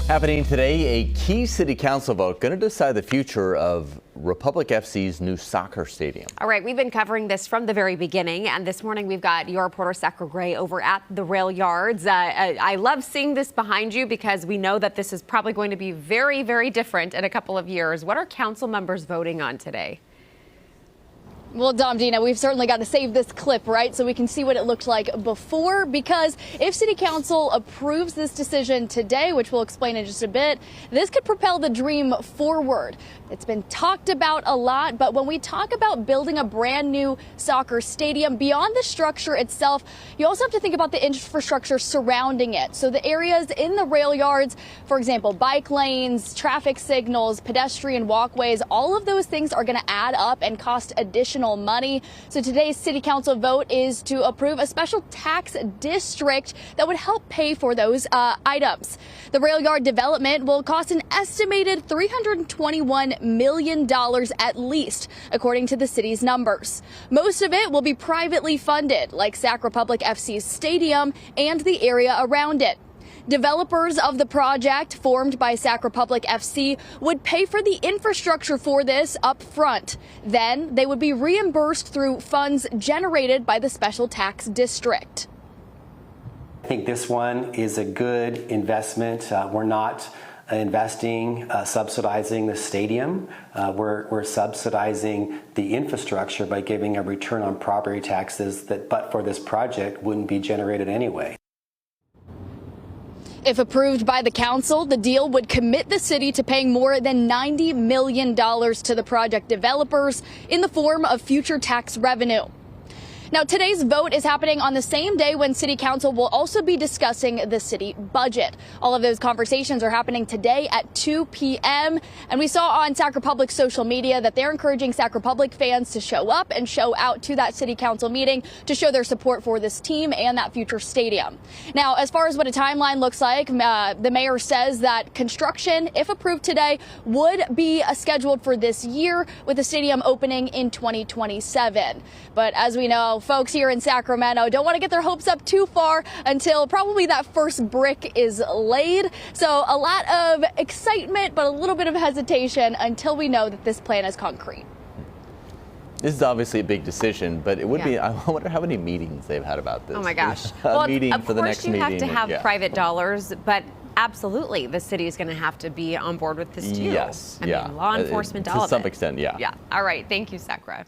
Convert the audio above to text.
Happening today, a key city council vote going to decide the future of Republic FC's new soccer stadium. All right, we've been covering this from the very beginning, and this morning we've got your reporter Sacra Gray over at the Railyards. I love seeing this behind you because we know that this is probably going to be very, very different in a couple of years. What are council members voting on today? Well, Dina, we've certainly got to save this clip, right, so we can see what it looked like before, because if City Council approves this decision today, which we'll explain in just a bit, this could propel the dream forward. It's been talked about a lot, but when we talk about building a brand new soccer stadium, beyond the structure itself, you also have to think about the infrastructure surrounding it. So the areas in the rail yards, for example, bike lanes, traffic signals, pedestrian walkways, all of those things are going to add up and cost additional money. So today's City Council vote is to approve a special tax district that would help pay for those items. The rail yard development will cost an estimated $321 million at least, according to the city's numbers. Most of it will be privately funded, like Sac Republic FC's stadium and the area around it. Developers of the project, formed by Sac Republic FC, would pay for the infrastructure for this up front. Then they would be reimbursed through funds generated by the special tax district. I think this one is a good investment. We're not investing, subsidizing the stadium. We're subsidizing the infrastructure by giving a return on property taxes that, but for this project, wouldn't be generated anyway. If approved by the council, the deal would commit the city to paying more than $90 million to the project developers in the form of future tax revenue. Now, today's vote is happening on the same day when City Council will also be discussing the city budget. All of those conversations are happening today at 2 p.m. And we saw on Sac Republic's social media that they're encouraging Sac Republic fans to show up and show out to that City Council meeting to show their support for this team and that future stadium. Now, as far as what a timeline looks like, the mayor says that construction, if approved today, would be scheduled for this year, with the stadium opening in 2027. But as we know, folks here in Sacramento don't want to get their hopes up too far until probably that first brick is laid. So a lot of excitement, but a little bit of hesitation until we know that this plan is concrete. This is obviously a big decision, but it would be, I wonder how many meetings they've had about this. Oh my gosh. A meeting for the next meeting. Of course you have to have private dollars, but absolutely the city is going to have to be on board with this too. Yes. I mean, law enforcement, all of it. To some extent, yeah. Yeah. All right. Thank you, Sacra.